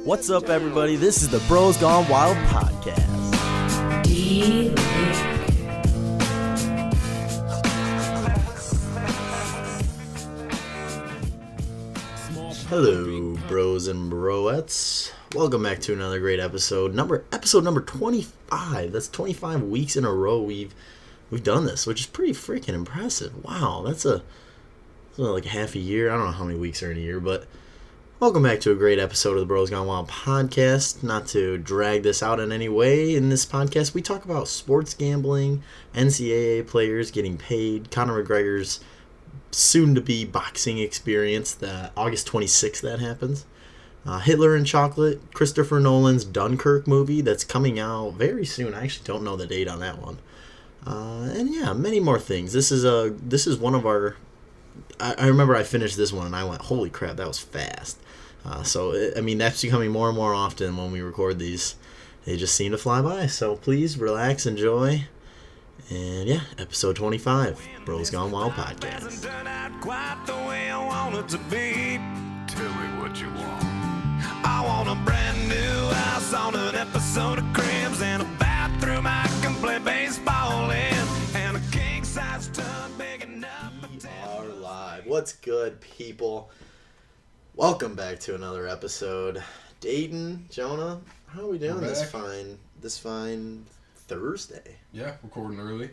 What's up, everybody? This is the Bros Gone Wild podcast. Hello, bros and broettes. Welcome back to another great episode. Episode number 25. That's 25 weeks in a row we've done this, which is pretty freaking impressive. Wow, that's like half a year. I don't know how many weeks are in a year, but welcome back to a great episode of the Bros Gone Wild podcast. Not to drag this out in any way, in this podcast, we talk about sports gambling, NCAA players getting paid, Conor McGregor's soon-to-be boxing experience, that August 26th that happens, Hitler and Chocolate, Christopher Nolan's Dunkirk movie that's coming out very soon. I actually don't know the date on that one. And yeah, many more things. This is one of our... I remember I finished this one and I went, holy crap, that was fast. That's becoming more and more often when we record these. They just seem to fly by. So please relax, enjoy. And yeah, episode 25, Bros Gone Wild podcast. Tell me what you want. I want a brand new house on an episode of Cribs and a bathroom I can play baseball in and a king size tub big enough. We are live. What's good, people? Welcome back to another episode. Dayton, Jonah, how are we doing this fine Thursday? Yeah, recording early.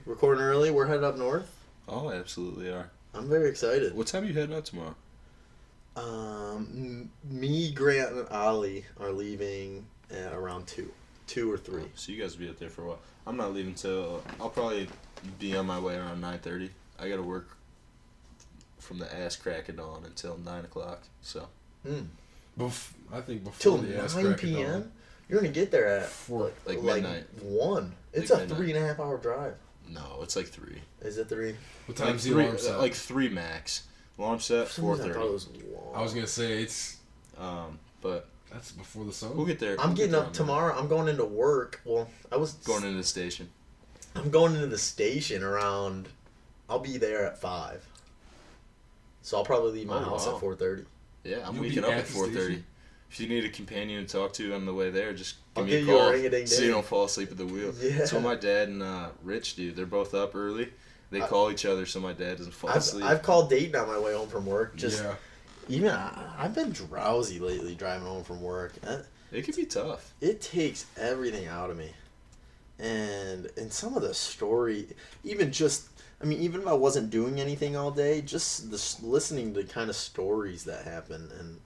We're headed up north. Oh, absolutely are. I'm very excited. What time are you heading out tomorrow? Me, Grant, and Ollie are leaving at around 2 or 3. So you guys will be out there for a while. I'm not leaving till... I'll probably be on my way around 9:30. I got to work from the ass crack of dawn until 9 o'clock, so... I think before Till the ass 9 crack of p.m.? dawn. You're going to get there at like midnight. 1. It's Like a midnight. 3.5 hour drive. No, it's like 3. Is it 3? What time's the three, alarm set? like 3 max. Launch set, For some reason I thought it 4:30. was long. I was going to say, it's... But That's before the sun? we'll get there. I'm We'll getting get there up on tomorrow. I'm going into work. Well, Going into the station. I'm going into the station around... I'll be there at 5. So I'll probably leave my house wow. at 4:30. Yeah, I'm You'll waking be up at at the 4:30. station? If you need a companion to talk to on the way there, just I'll give me give a you a call ring-a-ding-ding. so you don't fall asleep at the wheel. Yeah. That's what my dad and Rich do. They're both up early. They call each other so my dad doesn't fall asleep. I've called Dayton on my way home from work. Yeah. I've been drowsy lately driving home from work. It can be tough. It takes everything out of me. And some of the story, even if I wasn't doing anything all day, just listening to kind of stories that happen, and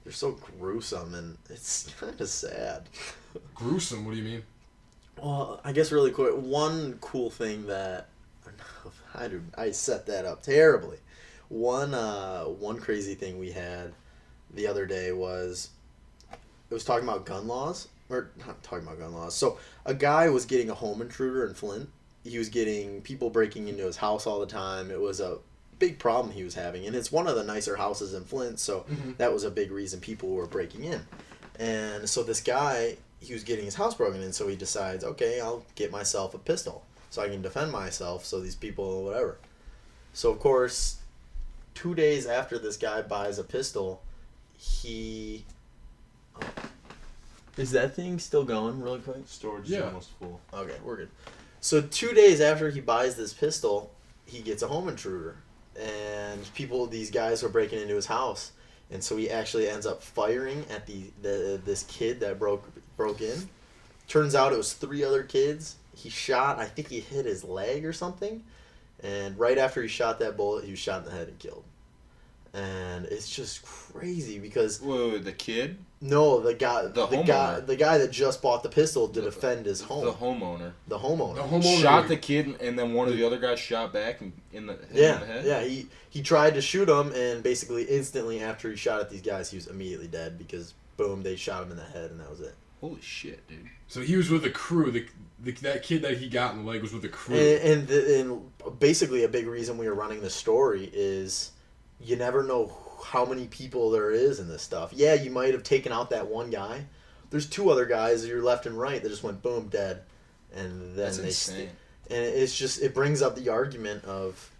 they're so gruesome, and it's kind of sad. Gruesome? What do you mean? Well, I guess really quick, one cool thing that I set that up terribly. One crazy thing we had the other day was it was talking about gun laws, or not talking about gun laws. So a guy was getting a home intruder in Flint. He was getting people breaking into his house all the time. It was a big problem he was having, and it's one of the nicer houses in Flint, so that was a big reason people were breaking in. And so this guy, he was getting his house broken in, so he decides, okay, I'll get myself a pistol so I can defend myself, so these people, whatever. So, of course, 2 days after this guy buys a pistol, he... Is that thing still going really quick? Storage Yeah. is almost full. Okay, we're good. So 2 days after he buys this pistol, he gets a home intruder. And these guys are breaking into his house. And so he actually ends up firing at this kid that broke in. Turns out it was 3 other kids. He shot, I think he hit his leg or something. And right after he shot that bullet, he was shot in the head and killed. And it's just crazy because... Wait, the kid? No, the guy that just bought the pistol to The- defend his home. The homeowner. The homeowner. The homeowner Shot the kid, and then one of the other guys shot back in the head? Yeah. He tried to shoot him, and basically instantly after he shot at these guys, he was immediately dead because, boom, they shot him in the head, and that was it. Holy shit, dude. So he was with the crew. That kid that he got in the leg was with the crew. And basically a big reason we were running this story is you never know how many people there is in this stuff. Yeah, you might have taken out that one guy. There's 2 other guys, your left and right, that just went boom, dead. And then That's they insane. and it's just, it brings up the argument of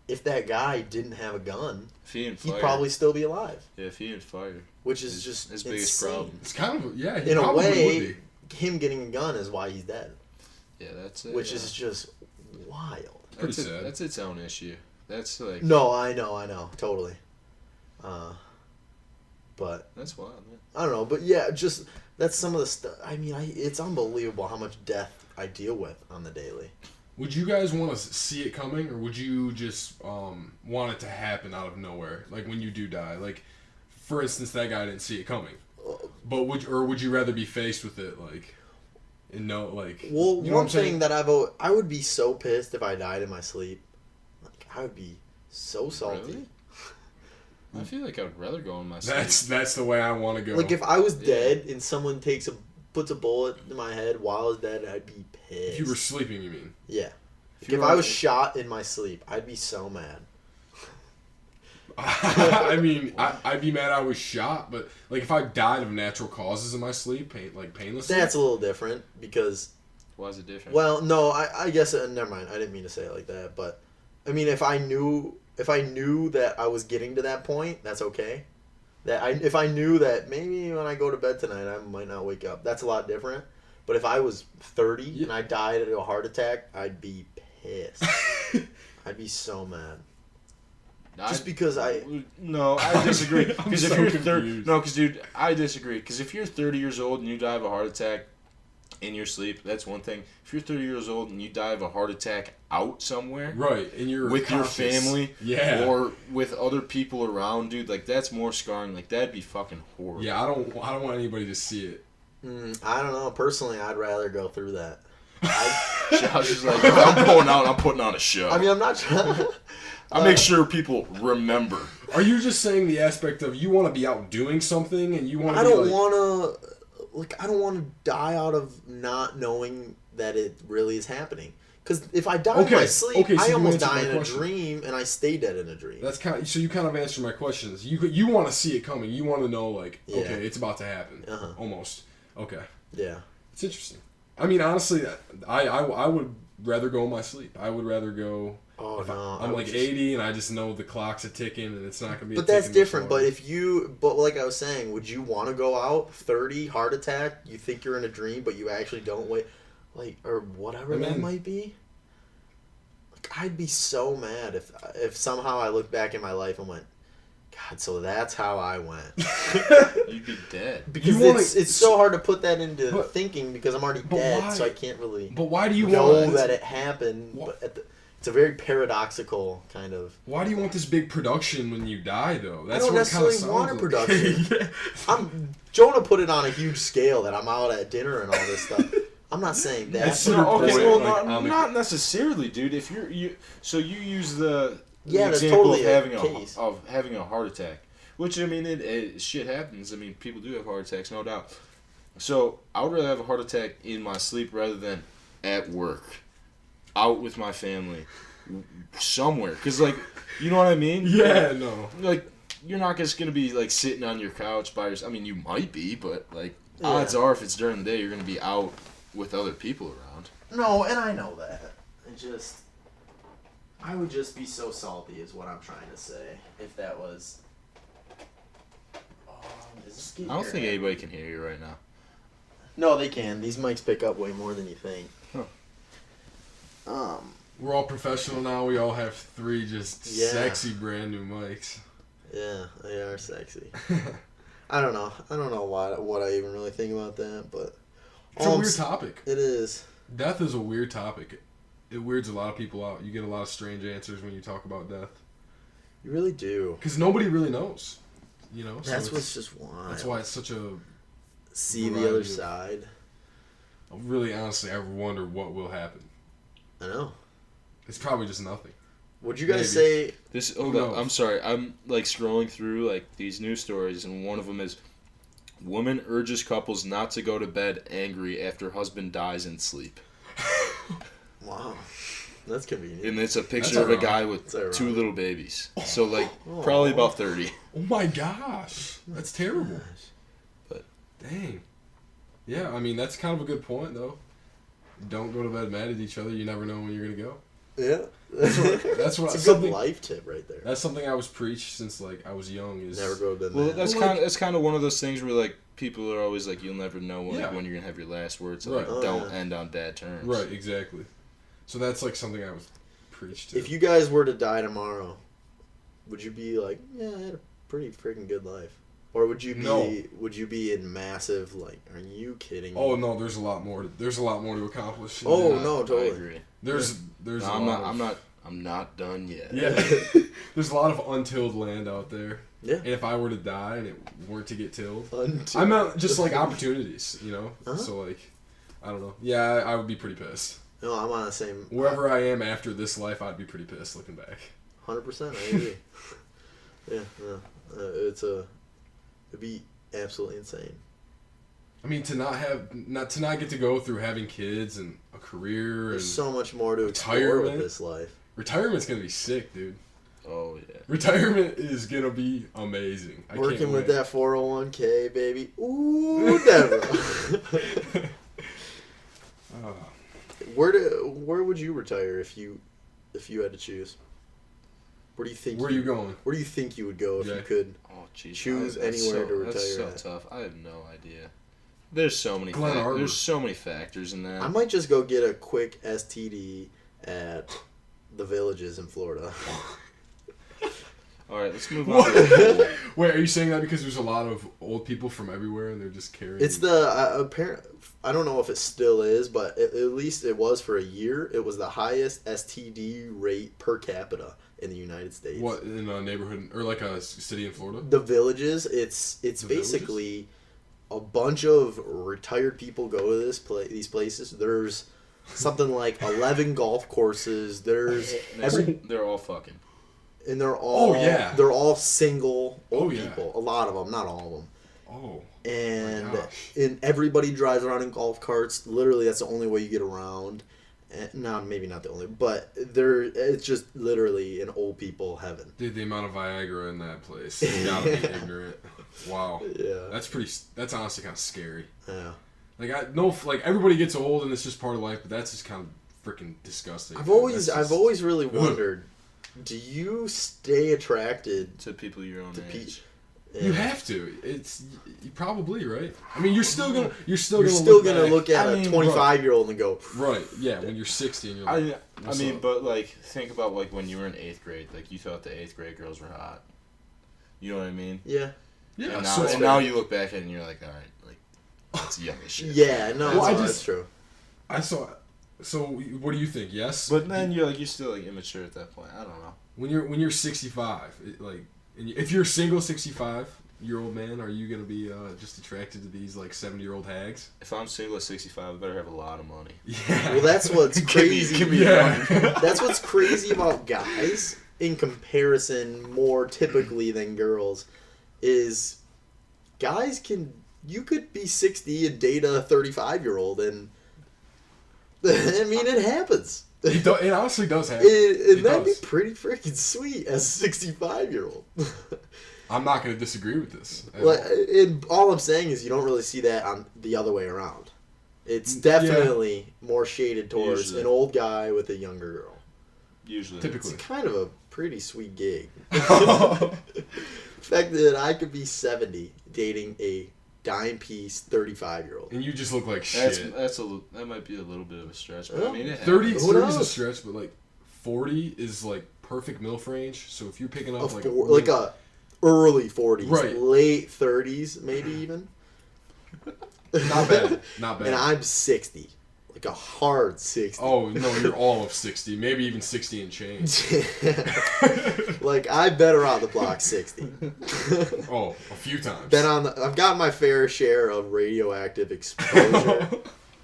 if that guy didn't have a gun, If he hadn't he'd fired, probably still be alive. Yeah, if he hadn't fired. which is just his biggest insane. problem. It's kind of, yeah, he In a probably would way, be. him getting a gun is why he's dead. Yeah, that's it. Which is just wild. Pretty sad. That's its own issue. That's like... No, I know, totally. But That's wild, man. I don't know, but yeah, just that's some of the stuff. I mean, it's unbelievable how much death I deal with on the daily. Would you guys want to see it coming, or would you just want it to happen out of nowhere? Like when you do die, like for instance, that guy didn't see it coming, but would you rather be faced with it, like, and know, like? Well, you know one thing that I would be so pissed if I died in my sleep. Like I would be so salty. Really? I feel like I would rather go in my sleep. That's the way I want to go. Like if I was dead and someone puts a bullet in my head while I was dead, I'd be pissed. If you were sleeping, you mean? Yeah. If If I was shot in my sleep, I'd be so mad. I mean, I'd be mad I was shot, but like if I died of natural causes in my sleep, painlessly. That's a little different because. Why is it different? Well, no, I guess never mind. I didn't mean to say it like that, but I mean, if I knew that I was getting to that point, that's okay. If I knew that maybe when I go to bed tonight I might not wake up, that's a lot different. But if I was 30 and I died of a heart attack, I'd be pissed. I'd be so mad. Just because No, I disagree. Because if so you're 30, confused. no, because dude, I disagree. Because if you're 30 years old and you die of a heart attack in your sleep, that's one thing. If you're 30 years old and you die of a heart attack out somewhere, right, and you're with conscious. your family, yeah, or with other people around, dude, like that's more scarring. Like that'd be fucking horrible. Yeah, I don't want anybody to see it. I don't know. Personally, I'd rather go through that. Josh is like, if I'm going out, I'm putting on a show. I mean, I'm not trying. I make sure people remember. Are you just saying the aspect of you want to be out doing something and you want to? I don't want to. I don't want to die out of not knowing that it really is happening. Because if I die in my sleep, so I you almost answered die my in question. a dream, and I stay dead in a dream. That's so you kind of answered my questions. You want to see it coming. You want to know, like, Yeah. okay, it's about to happen. Uh-huh. Almost. Okay. Yeah. It's interesting. I mean, honestly, I would rather go in my sleep. I would rather go. Oh no. I'm like 80 and I just know the clock's a ticking and it's not gonna be. But a that's ticking different. before. But like I was saying, would you want to go out 30 heart attack? You think you're in a dream, but you actually don't wait, like or whatever that might be. Like I'd be so mad if somehow I looked back in my life and went, God, so that's how I went. You'd be dead. Because it's so hard to put that into thinking because I'm already dead, why? so I can't really. But why do you know want that it happened? But it's a very paradoxical kind of. Why do you want this big production when you die, though? That's I don't what it kinda necessarily want a sounds production. like. Jonah put it on a huge scale that I'm out at dinner and all this stuff. I'm not saying that. That's No, okay, point, well, like, not necessarily, dude. If so you use the that's example totally of having a heart attack, which I mean, it shit happens. I mean, people do have heart attacks, no doubt. So I would rather have a heart attack in my sleep rather than at work, out with my family, somewhere. Because like, you know what I mean? Yeah, no. Like you're not just gonna be like sitting on your couch by yourself. I mean, you might be, but like odds are, if it's during the day, you're gonna be out with other people around. No, and I know that. I would just be so salty is what I'm trying to say. If that was... I don't think anybody can hear you right now. No, they can. These mics pick up way more than you think. Huh. We're all professional now. We all have 3 just sexy brand new mics. Yeah, they are sexy. I don't know. I don't know what I even really think about that, but... It's a weird topic. It is. Death is a weird topic. It weirds a lot of people out. You get a lot of strange answers when you talk about death. You really do. Because nobody really knows. You know? That's what's just wild. That's why it's such a... See the other side. Really, honestly, I wonder what will happen. I know. It's probably just nothing. Would you guys say... Hold up. I'm sorry. I'm like scrolling through like these news stories, and one of them is... Woman urges couples not to go to bed angry after husband dies in sleep. Wow. That's convenient. And it's a picture of a guy with 2 little babies. So, like, probably about 30. Oh my gosh. That's terrible. But dang. Yeah, I mean, that's kind of a good point, though. Don't go to bed mad at each other. You never know when you're going to go. Yeah. That's what It's a good something- life tip right there. That's something I was preached since like I was young. Is Never go to the Well, man. that's kind of one of those things where like people are always like, you'll never know when, Yeah. when you're gonna have your last words. So, Right. like, Oh, don't yeah. end on bad terms. right, exactly. So that's like something I was preached to. If you guys were to die tomorrow, would you be like, yeah, I had a pretty freaking good life? Or would you be No. would you be in massive like, are you kidding me? Oh no, there's a lot more. There's a lot more to accomplish. than Oh, that. no, I totally. agree. There's No, a I'm lot not. of- I'm not done yet. Yeah. There's a lot of untilled land out there. Yeah. And if I were to die and it weren't to get tilled, Until- I meant just like opportunities, you know. Uh-huh. So like, I don't know. Yeah, I would be pretty pissed. No, I'm on the same. Wherever I am after this life, I'd be pretty pissed looking back. 100%. I agree. Yeah. No, it'd be absolutely insane. I mean, to not get to go through having kids and a career and There's so much more to explore with retirement. this life. retirement's gonna be sick, dude. Oh yeah. Retirement is gonna be amazing. I Working can't with wait. that 401k, baby. Ooh, never. Ah. Where would you retire if you had to choose? Where do you think? Where are you going? Where do you think you would go if you Jay? could? Oh jeez. Choose That's anywhere so, to That's retire so at. tough. I have no idea. There's so many. Glen Arbor. There's so many factors in that. I might just go get a quick STD at the Villages in Florida. All right, let's move What? on. Wait, are you saying that because there's a lot of old people from everywhere and they're just carrying? It's the apparent. I don't know if it still is, but at least it was for a year. It was the highest STD rate per capita in the United States. What, in a neighborhood or like a city in Florida? The Villages. It's The basically a bunch of retired people go to these places. There's something like 11 golf courses. There's They're all fucking. and they're all yeah. they're all single old Oh, yeah. people. A lot of them, not all of them. Oh. And gosh. and everybody drives around in golf carts. Literally, that's the only way you get around. And, no, maybe not the only, but it's just literally an old people heaven. Dude, the amount of Viagra in that place. You gotta be ignorant. Wow. Yeah. That's honestly kind of scary. Yeah. Like everybody gets old and it's just part of life, but that's just kind of freaking disgusting. I've That's always just- really wondered, do you stay attracted To people your own to age. You have to. You probably, right? I mean, you're still gonna You're still gonna back- look at I a mean, 25-year-old and go, Right. Yeah. When you're 60 and you're like, I what's mean, up? but like, think about like when you were in 8th grade. Like, you thought the 8th grade girls were hot. You know what I mean? yeah, yeah. And So now you look back at it and you're like, all right, like, that's young as shit. yeah, no, Well, that's true. I saw. So what do you think? Yes. But then you're still like immature at that point. I don't know. When you're 65, if you're a single 65-year-old man, are you gonna be just attracted to these like 70-year-old hags? If I'm single at 65, I better have a lot of money. Yeah. Well, that's what's crazy. give me Yeah. That's what's crazy about guys in comparison more typically than girls is guys you could be 60 and date a 35-year-old and I mean it happens. It honestly does happen. And It that'd be does. pretty freaking sweet as a 65-year-old. I'm not gonna disagree with this. at Like, all. and all I'm saying is you don't really see that on the other way around. It's definitely more shaded towards Usually. an old guy with a younger girl. Usually. Typically. It's kind of a pretty sweet gig. The fact that I could be 70 dating a dime piece 35-year-old. And you just look like shit. That might be a little bit of a stretch, but I mean, it 30 Who 30 is a knows? stretch, but like 40 is like perfect MILF range. So if you're picking up like Like a early 40s, Right. late 30s, maybe even. not bad, not bad. And I'm 60. Like a hard 60. Oh no, you're all of 60, maybe even 60 and change. Like I've been around the block 60. Oh, a few times. I've got my fair share of radioactive exposure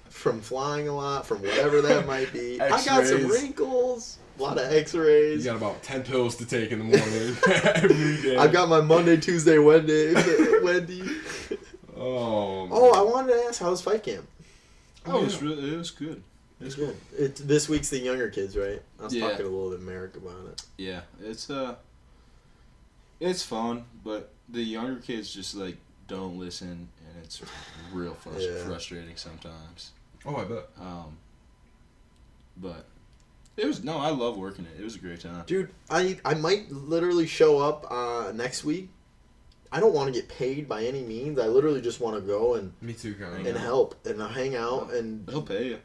from flying a lot, from whatever that might be. I got some X-rays. wrinkles, a lot of You X-rays. got about 10 pills to take in the morning every day. I've got my Monday, Tuesday, Wendy. Oh. Oh, I wanted to ask, how's Fight Camp? Oh, yeah. it was good. It's good. This week's the younger kids, right? I was Yeah. talking a little bit to Merrick about it. Yeah, it's fun, but the younger kids just like don't listen, and it's real Yeah. frustrating sometimes. Oh, I bet. But I love working it. It was a great time. Dude, I might literally show up next week. I don't want to get paid by any means. I literally just want to go and Me too, kind and help and hang out and He'll pay you.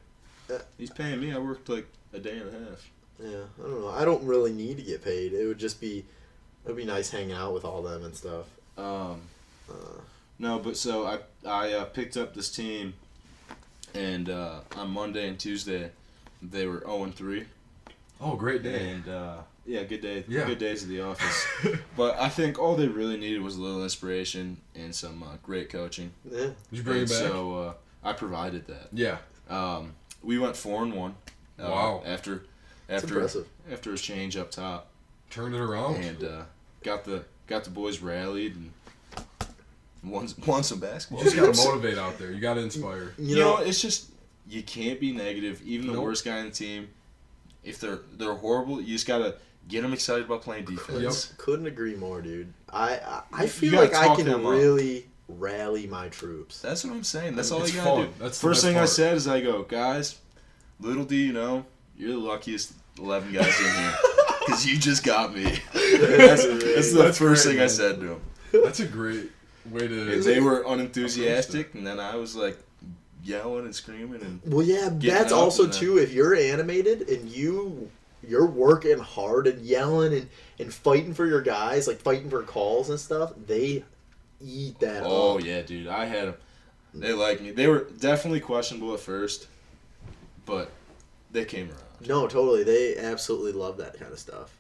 He's paying me. I worked like a day and a half. yeah. I don't know. I don't really need to get paid. It would just be nice hanging out with all them and stuff. No, but so I picked up this team, and on Monday and Tuesday, they were 0-3. Oh, great day. And yeah, good day. Yeah. Good days at the office. But I think all they really needed was a little inspiration and some great coaching. Yeah. Did you bring it back? So I provided that. Yeah. We went 4-1. Wow. After impressive. after a change up top, Turned it around. and got the boys rallied and won some basketball. You just got to motivate out there. You got to inspire. You You know, know, it's just you can't be negative. Even the Nope. worst guy on the team, if they're horrible, you just gotta get them excited about playing defense. couldn't agree more, dude. I You feel gotta like I talk can them up. really rally my troops. That's what I'm saying. That's all It's you gotta fun. do. That's the First best thing I part. said is I go, guys, little do you know, you're the luckiest 11 guys in here because you just got me. That's the That's first great, thing I man. said to them. That's a great way to. And they were unenthusiastic, and then I was like yelling and screaming and Well, yeah, that's up also and too. If you're animated and you're working hard and yelling and fighting for your guys, like fighting for calls and stuff, they eat that oh up. yeah, dude, I had them. They liked me. They were definitely questionable at first, but they came around. No, totally. They absolutely love that kind of stuff,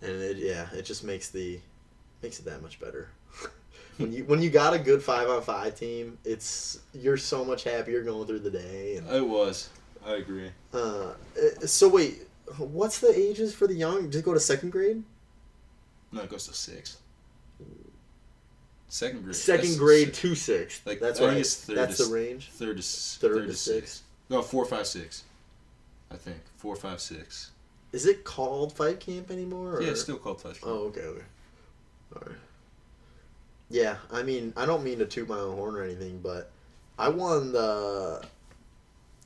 and it just makes it that much better. when you got a good 5-on-5 team, you're so much happier going through the day. And, It was. I agree. so wait, what's the ages for the young? Just go to second grade. No, it goes to 6th. Second grade. Second That's grade six. to 6th. Like, That's I think right. it's third That's to the range. Third to Third to sixth. No, 4, 5, 6. I think 4, 5, 6. Is it called Fight Camp anymore? Or? Yeah, it's still called touch. Oh, okay. All right. Yeah, I mean, I don't mean to toot my own horn or anything, but I won the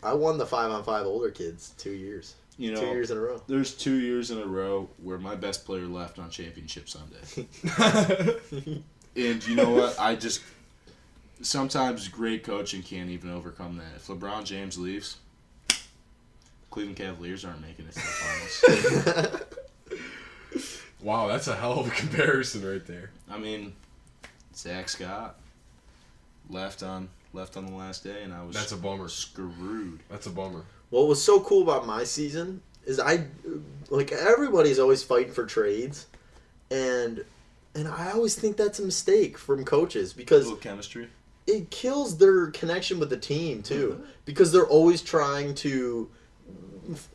5-on-5 older kids 2 years. You know, 2 years in a row. there's 2 years in a row where my best player left on championship Sunday. And you know what? Sometimes great coaching can't even overcome that. If LeBron James leaves, Cleveland Cavaliers aren't making it to the finals. Wow, that's a hell of a comparison right there. I mean, Zach Scott left on the last day, and I was That's a bummer. screwed. That's a bummer. What was so cool about my season is everybody's always fighting for trades, and I always think that's a mistake from coaches A because little chemistry. it kills their connection with the team too, because they're always trying to.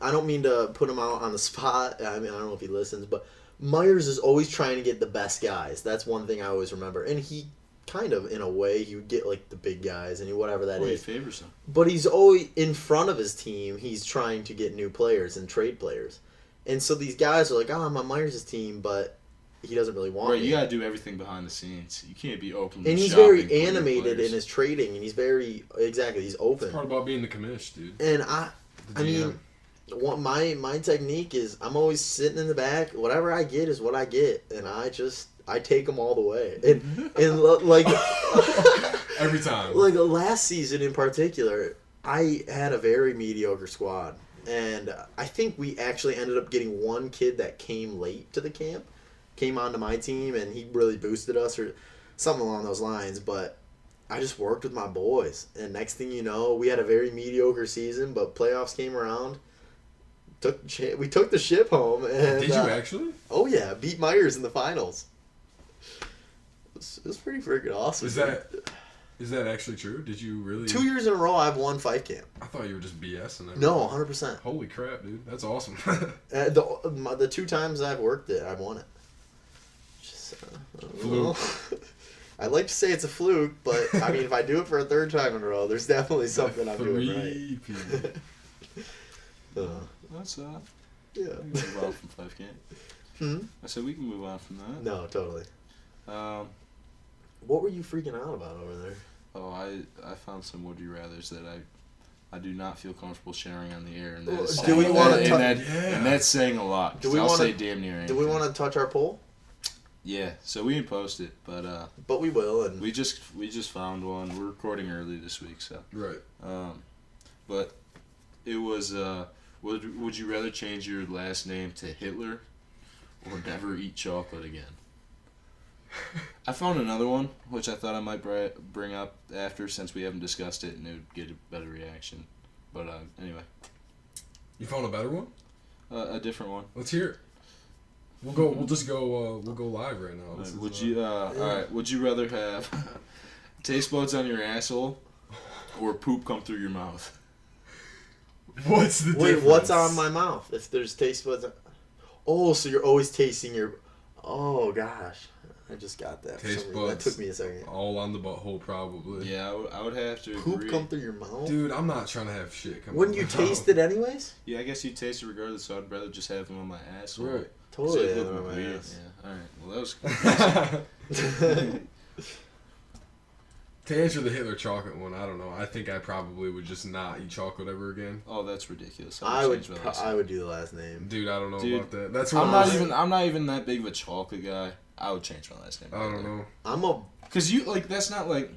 I don't mean to put him out on the spot. I mean, I don't know if he listens, but Myers is always trying to get the best guys. That's one thing I always remember. And he kind of, in a way, he would get like the big guys and whatever that He is. favors them. But he's always in front of his team. He's trying to get new players and trade players. And so these guys are like, oh, I'm on Myers' team, but he doesn't really want Right, me. you gotta do everything behind the scenes. You can't be open. And he's shopping very for your animated in players. his trading, and he's he's open. It's part about being the commish, dude. And The I GM. mean, my technique is I'm always sitting in the back. Whatever I get is what I get, and I take them all the way. And like Every time. like last season in particular, I had a very mediocre squad, and I think we actually ended up getting one kid that came late to the camp, came onto my team, and he really boosted us or something along those lines. But I just worked with my boys, and next thing you know, we had a very mediocre season, but playoffs came around. We took the ship home, and Did you actually? oh yeah, beat Myers in the finals. It was pretty freaking awesome. Is that actually true? Did you really? 2 years in a row, I've won Fight Camp. I thought you were just BSing that. No, 100%. Holy crap, dude. That's awesome. The 2 times I've worked it, I've won it. Just, I don't know. I'd like to say it's a fluke, but I mean, if I do it for a 3rd time in a row, there's definitely something I'm doing right. Three-peat. That's yeah. we can move on from 5 camp. I said we can move on from that. No, totally. What were you freaking out about over there? Oh, I found some would you rather's that I do not feel comfortable sharing on the air, and Well, that's do we wanna and, tou- and that's saying a lot. Do we I'll wanna- say damn near anything. Do we want to touch our poll? Yeah, so we didn't post it, but we will. And we just found one. We're recording early this week, so Right. but it was would you rather change your last name to Hitler or never eat chocolate again? I found another one which I thought I might bring up after, since we haven't discussed it, and it would get a better reaction. But anyway, You found a better one? a different one. Let's hear it. We'll go. We'll just go. We'll go live right now. This Would is, you? All right. Would you rather have taste buds on your asshole or poop come through your mouth? What's the wait, difference? what's on my mouth? If there's taste buds. Oh, so you're always tasting your. Oh gosh, I just got that. For Taste some reason. That buds. took me a second. All on the butthole, probably. Yeah, I would have to Poop agree. come through your mouth? Dude, I'm not trying to have shit come. Wouldn't out you my mouth. taste it anyways? Yeah, I guess you taste it regardless, so I'd rather just have them on my asshole. Right. Totally. So out it of look my weird. ass. Yeah. All right. Well, that was. To answer the Hitler chocolate one, I don't know. I think I probably would just not eat chocolate ever again. Oh, that's ridiculous. I would. change my last I name. would do the last name. Dude, I don't know Dude, about that. That's I'm what not even that big of a chocolate guy. I would change my last name. I don't know. I'm a. Because you like that's not like.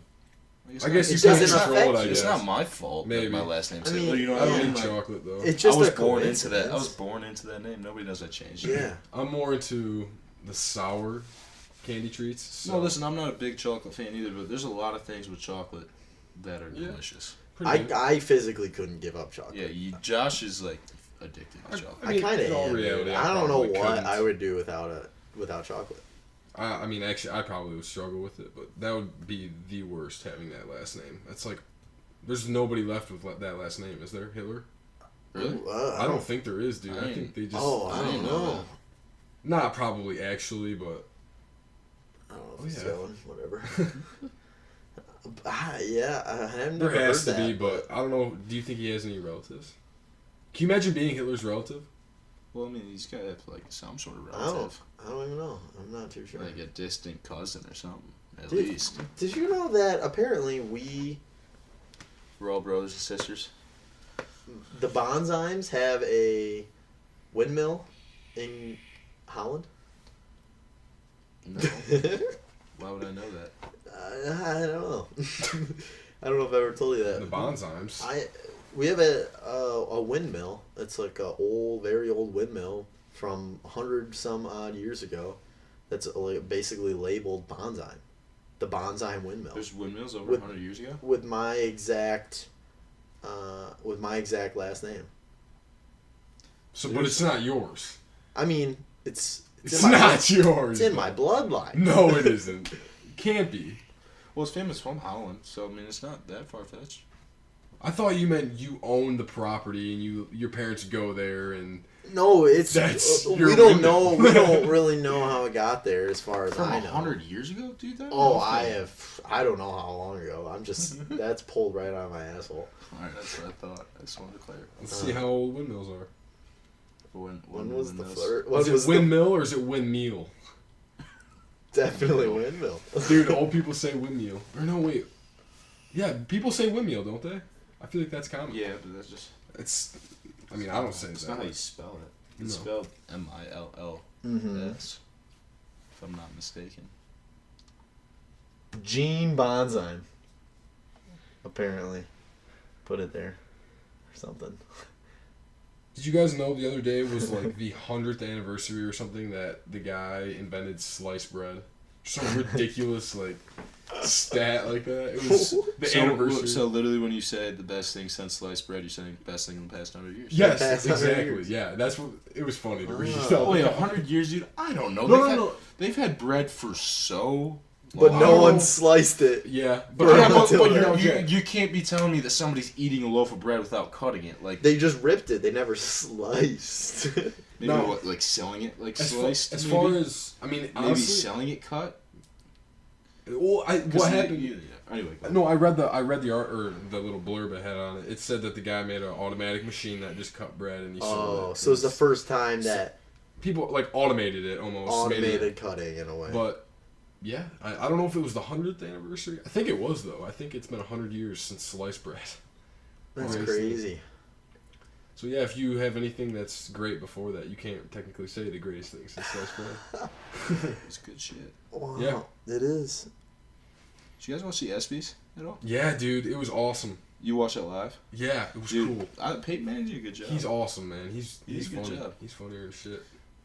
I guess It you can doesn't control it. affect I you. It's guess. not my fault Maybe. that my last name's I mean, Hitler. You know I what I don't mean? eat Like, chocolate though. It's I just was a born into that. I coincidence. was born into that name. Nobody knows I changed it. Yeah. I'm more into the sour candy treats. So No, listen, I'm not a big chocolate fan either, but there's a lot of things with chocolate that are Yeah. delicious. I physically couldn't give up chocolate. Yeah, Josh is like addicted to chocolate. I kind of in all am. reality, Dude. I I don't know probably what couldn't. I would do without chocolate. I mean, actually, I probably would struggle with it, but that would be the worst having that last name. That's like, there's nobody left with that last name, is there? Hitler? Really? I don't think there is, dude. I I think they just. Oh, I don't didn't know. know Not probably actually, but I don't know if Oh, it's yeah. going. Whatever. Yeah, I haven't there never has to heard that, be. But I don't know. Do you think he has any relatives? Can you imagine being Hitler's relative? Well, I mean, he's got to have like some sort of I don't. relative, I don't even know. I'm not too sure. like a distant cousin or something. At Dude, least Did you know that apparently we're all brothers and sisters. the Bonzheims have a windmill in Holland? No, why would I know that? I don't know. I don't know if I ever told you that. The Bonzheims. We have a windmill. It's like a very old windmill from 100 some odd years ago. That's like basically labeled Bonzheim, the Bonzheim windmill. There's windmills over With- 100 years ago. with my exact last name. So, but it's not yours. I mean, it's It's in my not yours. It's in my bloodline. No, it isn't. Can't be. Well, it's famous from Holland, so I mean, it's not that far fetched. I thought you meant you own the property and your parents go there and No, it's That's we your don't windmill. know. We don't really know how it got there, as far as From I know. 100 years ago, dude. That Oh, was I like- have. I don't know how long ago. I'm just. That's pulled right out of my asshole. All right, that's what I thought. I just wanted to clarify. let's see how old windmills are. When was the windmills. flirt? Is it windmill or is it windmeal? Definitely windmill. Dude, old people say windmeal. Or no, wait. Yeah, people say windmeal, don't they? I feel like that's common. Yeah, but that's just. It's. I mean, I don't say It's that. not how you spell it. It's No. spelled MILLS, Mm-hmm. if I'm not mistaken. Gene Bonzheim. Apparently, put it there, or something. Did you guys know the other day was like the 100th anniversary or something that the guy invented sliced bread? Some ridiculous like stat like that. It was the anniversary. So literally, when you said the best thing since sliced bread, you're saying the best thing in the past 100 years. Yes, past 100 exactly. years. Yeah, that's what it was funny to read. Oh, Wait, 100 years, dude? I don't know. No. They've had bread for so. But long. no one sliced it. Yeah, But- Yeah, but Until now. you can't be telling me that somebody's eating a loaf of bread without cutting it. Like They just ripped it. They never sliced. maybe No. what, like selling it like as sliced. as maybe? far as I mean, maybe honestly, selling it cut. well, 'Cause what happened? Anyway, go. No, I read the art or the little blurb it had on it. It said that the guy made an automatic machine that just cut bread and he sold Oh, it. so it's the first time that People like automated it almost. made it- automated cutting in a way. But yeah, I don't know if it was the 100th anniversary. I think it was though. I think it's been 100 years since sliced bread. That's Greatest thing. crazy. So yeah, if you have anything that's great before that, you can't technically say the greatest thing since sliced bread. It's good shit. Wow. Yeah. It is. Did you guys watch the ESPYs at all? Yeah, dude, it was awesome. You watched it live? Yeah, it was Dude, cool. Peyton Manning did a good job. He's awesome, man. He's He did a good funny. job. He's funnier as shit.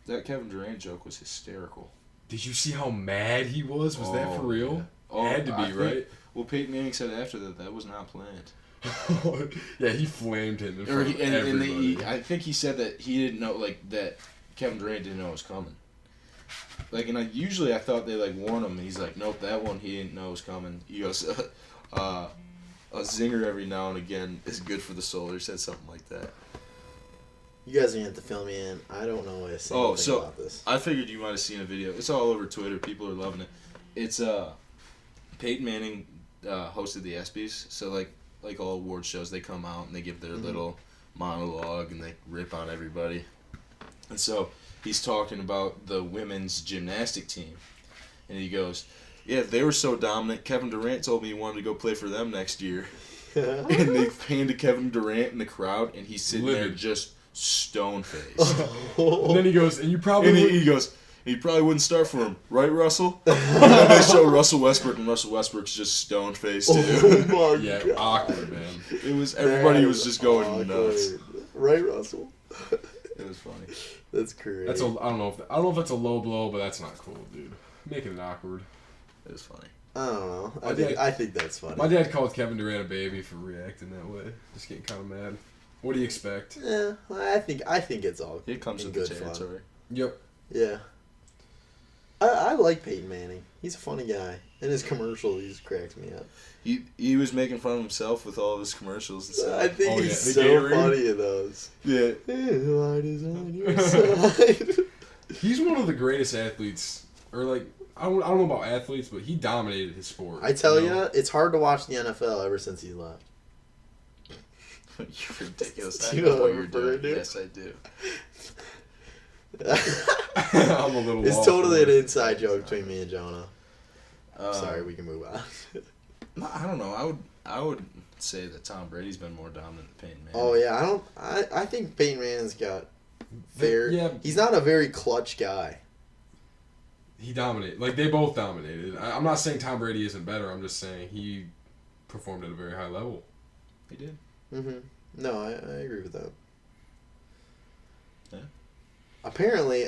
That Kevin Durant joke was hysterical. Did you see how mad he was? Was that for real? Yeah. Oh, It had to I be, think- right? Well, Peyton Manning said after that was not planned. Yeah, he flamed him in front of And everybody. I think he said that he didn't know, like, that Kevin Durant didn't know it was coming. Like, and usually I thought they, like, warned him, and he's like, nope, that one he didn't know was coming. He goes, a zinger every now and again is good for the soul, or said something like that. You guys are going to have to fill me in. I don't know a single thing about this. I figured you might have seen a video. It's all over Twitter. People are loving it. It's, Peyton Manning hosted the ESPYs, so, like all award shows, they come out and they give their little monologue and they rip on everybody. And so he's talking about the women's gymnastic team. And he goes, yeah, they were so dominant, Kevin Durant told me he wanted to go play for them next year. And they panned to Kevin Durant in the crowd, and he's sitting there Livid. just stone-faced. And then he goes, and you probably And would- he goes, he probably wouldn't start for him, right, Russell? And then they show Russell Westbrook, and Russell Westbrook's just stone-faced, too. Oh my yeah, God. awkward, man. It was, everybody That was just going awkward. nuts. Right, Russell? It was funny. That's crazy. That's I don't know if that's a low blow, but that's not cool, dude. Making it awkward. It was funny. I don't know. My dad- I think that's funny. My dad called Kevin Durant a baby for reacting that way. Just getting kind of mad. What do you expect? Yeah, I think it's all It comes in with the good fun. territory. Yep. Yeah. I like Peyton Manning. He's a funny guy. And his commercial, he just cracks me up. He was making fun of himself with all of his commercials and stuff. I think Oh, he's yeah, so the Gatorade? funny in those. Yeah. Light is on your side. He's one of the greatest athletes, or like I don't know about athletes, but he dominated his sport. I tell you you, know? it's hard to watch the NFL ever since he left. You're ridiculous. Do I you know know what what you're I'm doing. referring to? Yes, I do. I'm a little. It's lost totally for an it. inside joke between me and Jonah. Sorry, we can move on. I don't know. I would say that Tom Brady's been more dominant than Peyton Manning. Oh yeah, I think Peyton Manning's got fair. Yeah. He's not a very clutch guy. He dominated. Like they both dominated. I'm not saying Tom Brady isn't better. I'm just saying he performed at a very high level. He did. Mm-hmm. No, I agree with that. Yeah. Apparently,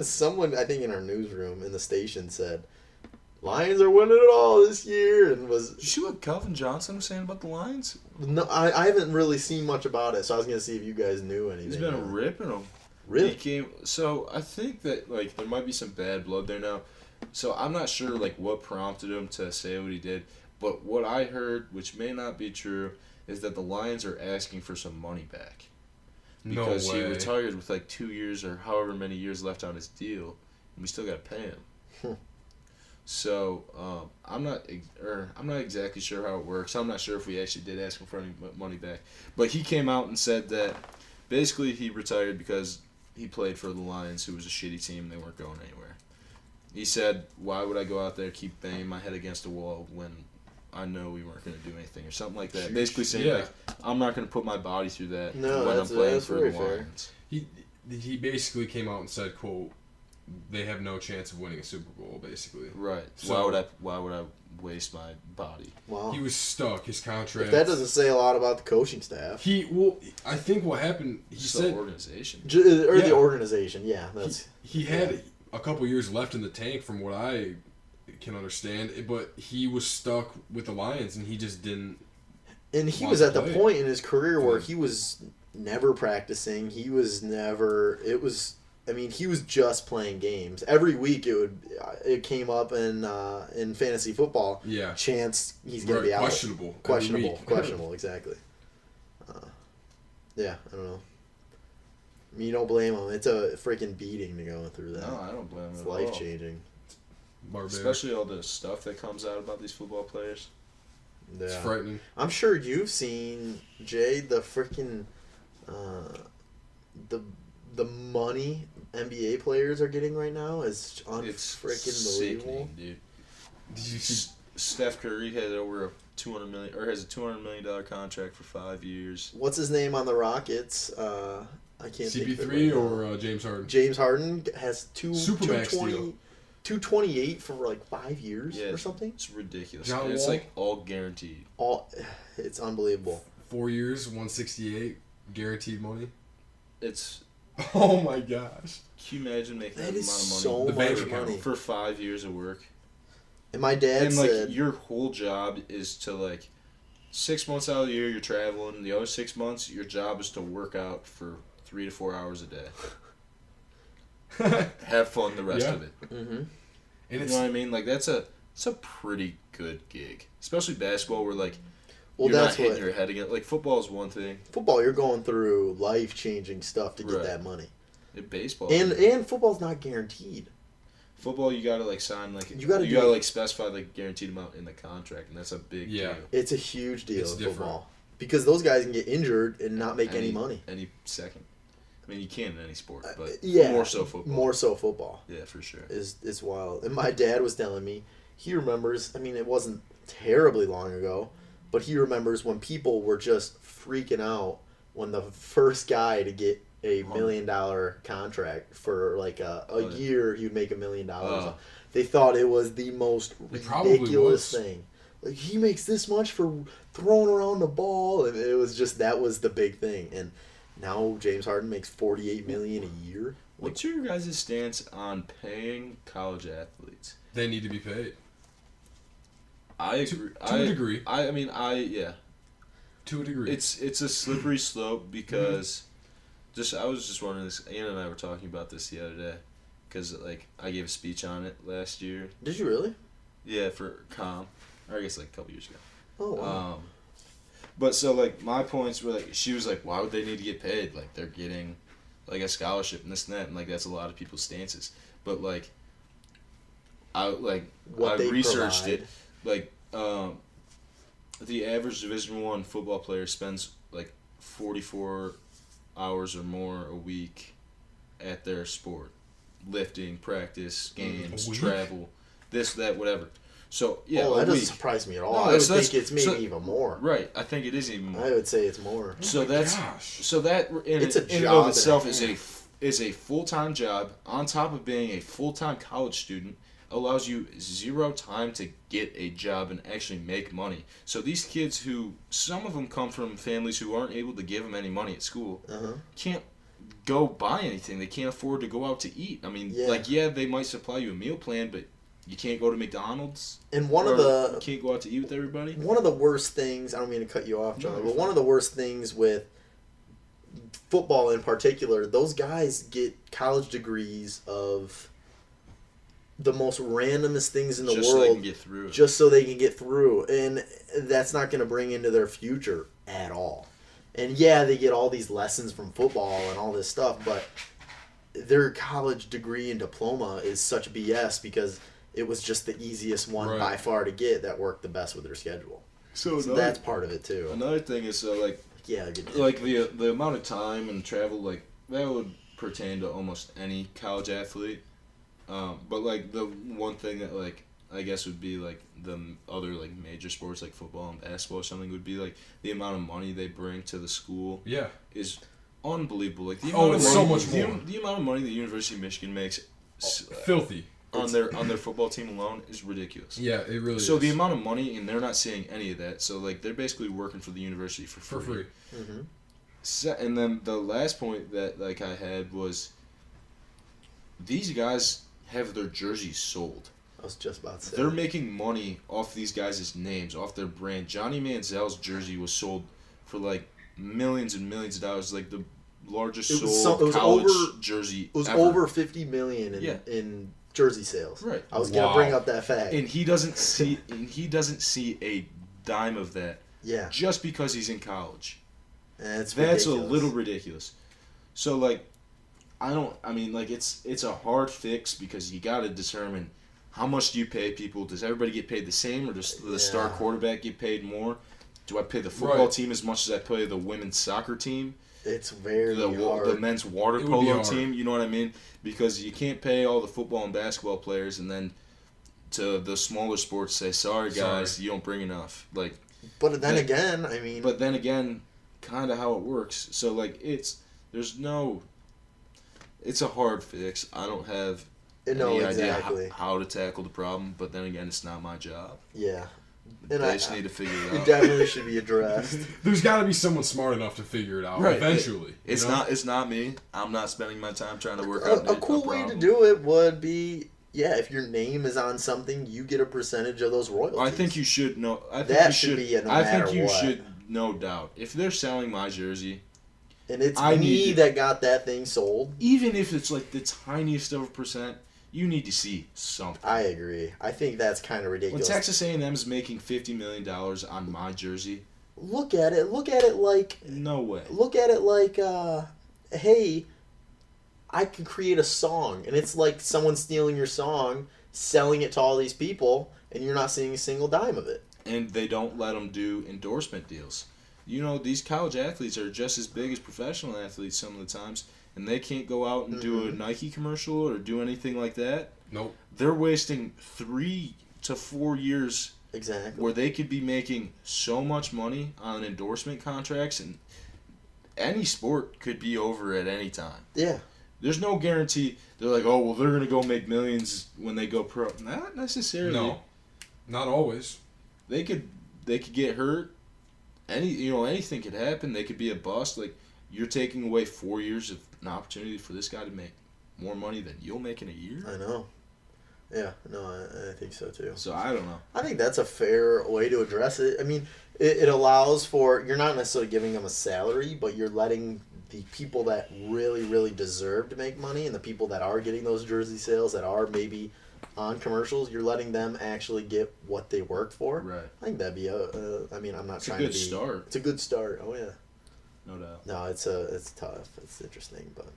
someone I think in our newsroom in the station said, "Lions are winning it all this year," and was Did you see what Calvin Johnson was saying about the Lions? no. I haven't really seen much about it, so I was gonna see if you guys knew anything. He's been ripping them. Really? So I think that like there might be some bad blood there now. So I'm not sure like what prompted him to say what he did, but what I heard, which may not be true, is that the Lions are asking for some money back because No he way. retired with like 2 years or however many years left on his deal, and we still got to pay him. Hmm. So I'm not exactly sure how it works. I'm not sure if we actually did ask him for any money back, but he came out and said that basically he retired because he played for the Lions, who was a shitty team. They weren't going anywhere. He said, "Why would I go out there keep banging my head against a wall when I know we weren't going to do anything," or something like that. Basically saying, Yeah. like, I'm not going to put my body through that No, when I'm that's- playing that's for the very fair. Lions. He basically came out and said, "quote They have no chance of winning a Super Bowl." Basically, Right. So- why would I waste my body? Wow. he was stuck. His contract. If that doesn't say a lot about the coaching staff. I think what happened. He Just said the organization. Or Yeah. the organization, yeah. That's he had a couple years left in the tank, from what I can understand. But he was stuck with the Lions, and he just didn't. and he want was to at the play. point in his career where Yeah. he was never practicing. He was never. It was. I mean, he was just playing games every week. It came up in fantasy football. Yeah. Chance he's gonna Right, be out. questionable. every Questionable. week. Questionable. Exactly. Yeah, I don't know. I mean, you don't blame him. It's a freaking beating to go through that. No, I don't blame him It's at all. life changing. Barbaric. Especially all the stuff that comes out about these football players. Yeah. It's frightening. I'm sure you've seen, Jay, the freaking the money NBA players are getting right now is It's unfreaking sickening, believable. dude. Did you see? Steph Curry had over has a $200 million contract for 5 years. What's his name on the Rockets? I can't think of it CP3 right now. or James Harden? James Harden has Supermax deal. 228 for like 5 years or something. It's ridiculous. John And it's Wall? like all guaranteed. It's unbelievable. 4 years, 168 guaranteed money. It's Oh my gosh. Can you imagine making that That is amount of so money The bank much account. money. for 5 years of work? And my dad And like said, your whole job is to like 6 months out of the year you're traveling. The other 6 months your job is to work out for 3 to 4 hours a day. Have fun the rest of it. mm-hmm. And You it's know what I mean? Like it's a pretty good gig, especially basketball, where like well, you're not that's hitting what your head again. Like football is one thing. football. You're going through life-changing stuff to get Right. that money, In baseball, and football's not guaranteed. football, you gotta like sign like You gotta do- like specify the guaranteed amount in the contract, and that's a big Yeah. deal. It's a huge deal It's in different. football because those guys can get injured and not make any money. any second. I mean, you can in any sport, but Yeah, more so football. More so football Yeah, for sure. is wild. And my dad was telling me he remembers. I mean, it wasn't terribly long ago, but he remembers when people were just freaking out when the first guy to get a $1 million contract for like a yeah. year, he'd make $1 million. Oh. They thought it was the most It probably ridiculous was. thing. Like he makes this much for throwing around the ball, and it was just that was the big thing. And now James Harden makes $48 million a year. What's your guys' stance on paying college athletes? they need to be paid. I To- agree. to a degree. I mean, yeah. To a degree. It's a slippery slope because I was just wondering this. Anna and I were talking about this the other day because like I gave a speech on it last year. Did you really? Yeah, for Com, or I guess like a couple years ago. Oh wow. But so like my points were like she was like, why would they need to get paid? Like they're getting like a scholarship and this and that, and like that's a lot of people's stances. But like I What they researched provide. it. Like the average Division I football player spends like 44 hours or more a week at their sport, lifting, practice, games, A week? travel, this, that, whatever. So yeah, Oh, a that week. doesn't surprise me at all. No, I would that's- think it's maybe so- even more. Right, I think it is even more. I would say it's more. So my that's gosh. so that in, It's a in and job of and a itself half. is a full-time job on top of being a full-time college student. Allows you zero time to get a job and actually make money. So these kids who some of them come from families who aren't able to give them any money at school Uh-huh. can't go buy anything. They can't afford to go out to eat. I mean, Yeah. they might supply you a meal plan, but you can't go to McDonald's. And one of or the you can't go out to eat with everybody. one of the worst things, I don't mean to cut you off, John, No, but you're one of the worst things with football in particular, those guys get college degrees of the most randomest things in the Just so they world can get through it. just so they can get through. And that's not going to bring into their future at all. And yeah, they get all these lessons from football and all this stuff, but their college degree and diploma is such BS because it was just the easiest one Right. by far to get that worked the best with their schedule. So So that's part of it too. another thing is like Yeah, good. like the amount of time and travel, like that would pertain to almost any college athlete. But like the one thing that like I guess would be like the other like major sports like football and basketball or something would be like the amount of money they bring to the school Yeah. is unbelievable. Like the Oh, amount of it's money, so much the, more. the amount of money the University of Michigan makes Filthy. on their football team alone is ridiculous. Yeah, it really So is. the amount of money, and they're not seeing any of that. So like they're basically working for the university for for free. free. And then the last point that like I had was these guys have their jerseys sold. I was just about to say. They're making money off these guys' names, off their brand. Johnny Manziel's jersey was sold for like millions and millions of dollars, like the largest It was sold it was college over- jersey It was ever. over $50 million Yeah. in jersey sales. Right. I was gonna Wow. bring up that fact. And he doesn't see a dime of that Yeah, just because he's in college. that's That's ridiculous. a little ridiculous. So like, I mean like it's a hard fix because you got to determine how much do you pay people. Does everybody get paid the same, or does the star Yeah. quarterback get paid more? Do I pay the football Right. team as much as I pay the women's soccer team, It's very the hard. men's water It would be polo hard. team? You know what I mean? Because you can't pay all the football and basketball players and then to the smaller sports say, sorry guys, Sorry. you don't bring enough. Like But then again, I mean... But then again, kind of how it works. So, like, it's a hard fix. I don't have any idea how to tackle the problem, but then again, it's not my job. Yeah. And I just need to figure it out. It definitely should be addressed. There's got to be someone smart enough to figure it out eventually. It's not me. I'm not spending my time trying to work out a cool way to do it would be, if your name is on something, you get a percentage of those royalties. I think you should know. Should, no doubt. If they're selling my jersey, and it's me that got that thing sold, even if it's like the tiniest of a percent, you need to see something. I agree. I think that's kind of ridiculous. When Texas A&M is making $50 million on my jersey, look at it like no way. Look at it like, hey, I could create a song, and it's like someone stealing your song, selling it to all these people, and you're not seeing a single dime of it. And they don't let them do endorsement deals. You know, these college athletes are just as big as professional athletes some of the times, and they can't go out and do a Nike commercial or do anything like that. Nope. They're wasting 3 to 4 years where they could be making so much money on endorsement contracts, and any sport could be over at any time. Yeah. There's no guarantee. They're like, oh, well, they're going to go make millions when they go pro. Not necessarily. No. Not always. They could get hurt. Anything could happen. They could be a bust. Like, you're taking away 4 years of an opportunity for this guy to make more money than you'll make in a year. I know. Yeah, no, I think so too. So I don't know. I think that's a fair way to address it. I mean, it allows for, you're not necessarily giving them a salary, but you're letting the people that really, really deserve to make money and the people that are getting those jersey sales that are maybe on commercials, you're letting them actually get what they work for. Right. I think that'd be I'm not trying to be... It's a good start. It's a good start. Oh, yeah. No doubt. No, it's tough. It's interesting, but...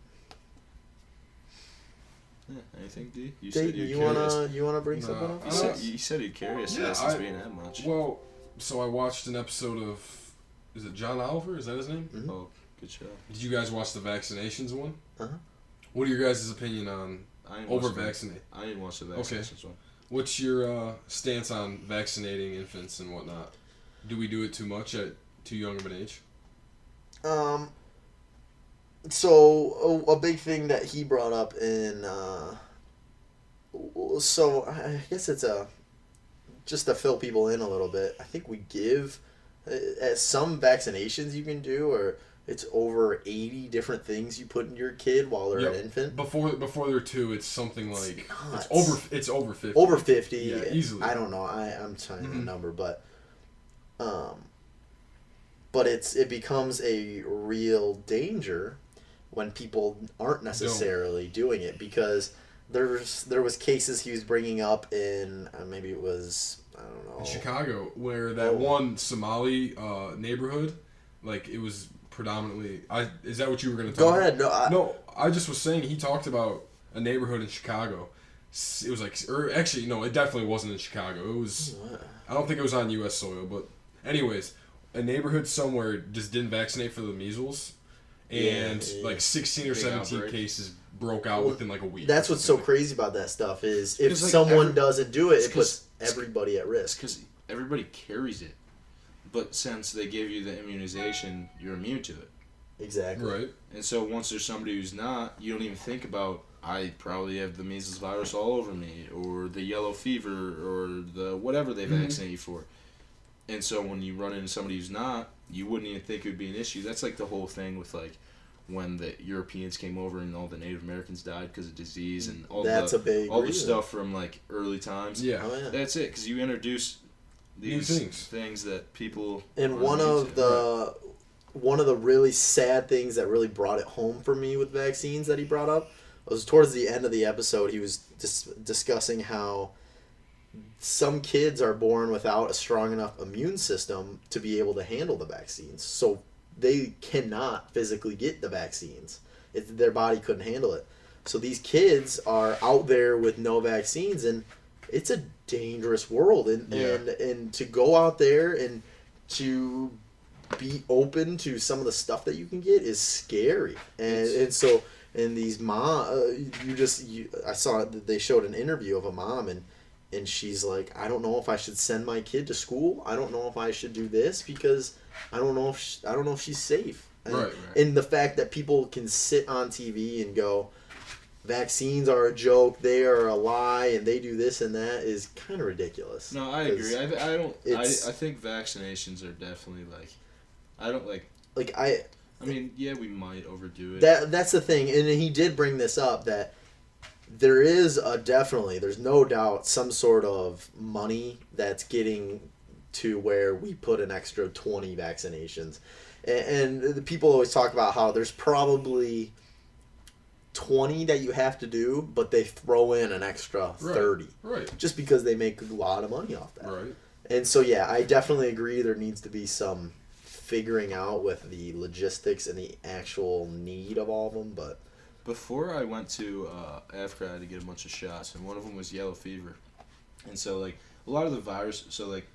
Yeah, anything, D? You wanna bring something up? You said you're curious. Since being that much. Well, so I watched an episode of, is it John Oliver? Is that his name? Mm-hmm. Oh, good show. Did you guys watch the vaccinations one? Uh-huh. What are your guys' opinion on over-vaccinate? I didn't watch the vaccinations one. What's your stance on vaccinating infants and whatnot? Do we do it too much at too young of an age? So a big thing that he brought up in, so I guess it's just to fill people in a little bit. I think we give some vaccinations you can do, or it's over 80 different things you put in your kid while they're an infant. Before they're 2, it's something like it's over 50. Over 50, yeah, easily. I don't know. I'm trying to number, but it becomes a real danger when people aren't necessarily doing it, because there was cases he was bringing up in maybe it was, I don't know, in Chicago, where that one Somali neighborhood, like, it was predominantly. Is that what you were going to talk about? Go ahead. No, I just was saying he talked about a neighborhood in Chicago. It was like, or actually, no, it definitely wasn't in Chicago. It was. I don't think it was on U.S. soil, but anyways, a neighborhood somewhere just didn't vaccinate for the measles, and like 16 or 17 cases broke out within like a week. That's what's so crazy about that stuff is if someone doesn't do it, it puts everybody at risk. Because everybody carries it, but since they give you the immunization, you're immune to it. Exactly. Right. And so once there's somebody who's not, you don't even think about, I probably have the measles virus all over me, or the yellow fever, or the whatever they vaccinate you for. And so when you run into somebody who's not, you wouldn't even think it would be an issue. That's like the whole thing with like when the Europeans came over and all the Native Americans died because of disease and all the stuff from like early times. Yeah. Oh, yeah. That's it, because you introduce these things that people. And one of the really sad things that really brought it home for me with vaccines that he brought up was towards the end of the episode. He was discussing how some kids are born without a strong enough immune system to be able to handle the vaccines. So they cannot physically get the vaccines. Their body couldn't handle it. So these kids are out there with no vaccines, and it's a dangerous world. And to go out there and to be open to some of the stuff that you can get is scary. And so these I saw that they showed an interview of a mom, and and she's like, I don't know if I should send my kid to school. I don't know if I should do this because I don't know if she's safe. Right. And the fact that people can sit on TV and go, vaccines are a joke, they are a lie, and they do this and that is kind of ridiculous. No, I agree. I think vaccinations are definitely I mean, yeah, we might overdo it. That's the thing, and he did bring this up that there is there's no doubt some sort of money that's getting to where we put an extra 20 vaccinations. And the people always talk about how there's probably 20 that you have to do, but they throw in an extra 30. Right. Just because they make a lot of money off that. Right. And so, yeah, I definitely agree there needs to be some figuring out with the logistics and the actual need of all of them, but... Before I went to Africa, I had to get a bunch of shots, and one of them was yellow fever. And so, like, a lot of the virus, so, like,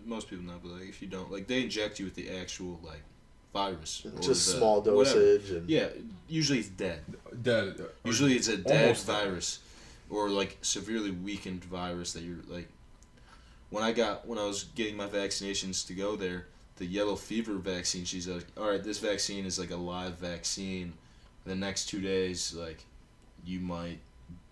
most people know, but, like, if you don't, like, they inject you with the actual, like, virus. Just small dosage. And... Yeah, usually it's dead. Usually it's a dead virus. Or, like, severely weakened virus that you're, like... When I was getting my vaccinations to go there, the yellow fever vaccine, she's like, all right, this vaccine is like a live vaccine. The next 2 days, like, you might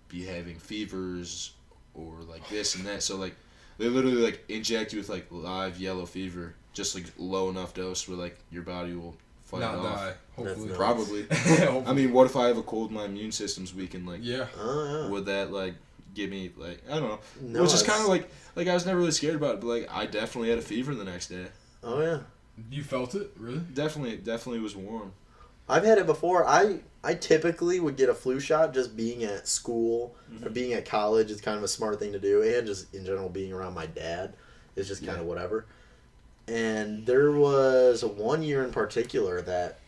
be having fevers or like this and that. So, like, they literally, like, inject you with, like, live yellow fever, just, like, low enough dose where, like, your body will fight Not it off. die. Hopefully. Probably. Hopefully. I mean, what if I have a cold, my immune system's weakened? Like, yeah. Would that, like, give me, like, I don't know. No, Which is kind of like I was never really scared about it, but, like, I definitely had a fever the next day. Oh, yeah. You felt it? Really? Definitely was warm. I've had it before. I typically would get a flu shot just being at school or being at college. It's kind of a smart thing to do, and just in general being around my dad is just kind of whatever. And there was 1 year in particular that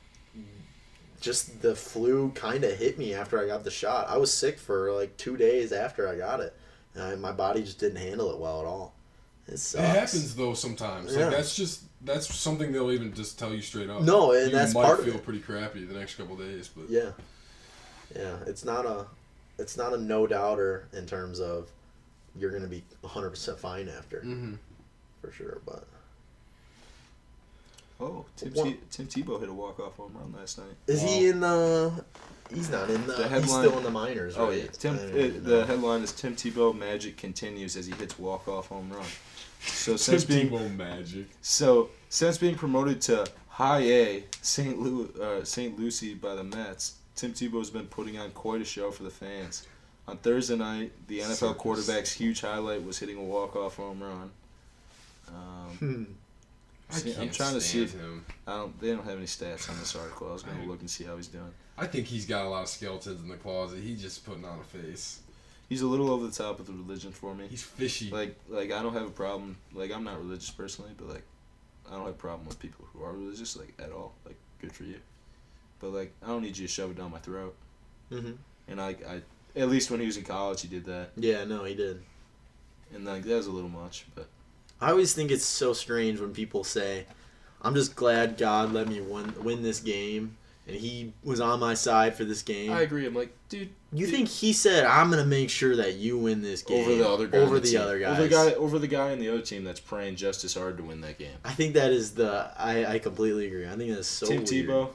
just the flu kind of hit me after I got the shot. I was sick for like 2 days after I got it, and my body just didn't handle it well at all. It sucks. It happens though sometimes. Yeah. Like that's something they'll even just tell you straight up. No, and that's part of it. You might feel pretty crappy the next couple of days, but yeah, it's not a no doubter in terms of you're gonna be 100% fine after, for sure. But Tim Tebow hit a walk-off home run last night. Is he in the? He's not in the. He's still in the minors. Right? Oh yeah, the headline is Tim Tebow magic continues as he hits walk-off home run. So since being promoted to High A, St. Lucie by the Mets, Tim Tebow's been putting on quite a show for the fans. On Thursday night, the NFL quarterback's huge highlight was hitting a walk-off home run. I'm trying to see. Him. They don't have any stats on this article. I was going to look and see how he's doing. I think he's got a lot of skeletons in the closet. He's just putting on a face. He's a little over the top with the religion for me. He's fishy. Like I don't have a problem. Like, I'm not religious personally, but, like, I don't have a problem with people who are religious, like, at all. Like, good for you. But, like, I don't need you to shove it down my throat. Mm-hmm. And I at least when he was in college, he did that. Yeah, no, he did. And, like, that was a little much, but. I always think it's so strange when people say, I'm just glad God let me win this game, and he was on my side for this game. I agree. I'm like, dude. You think he said, I'm going to make sure that you win this game over the other guy? Over the other guys. Over the guy in the other team that's praying just as hard to win that game. I think that is I completely agree. I think that's so Tim weird. Tebow,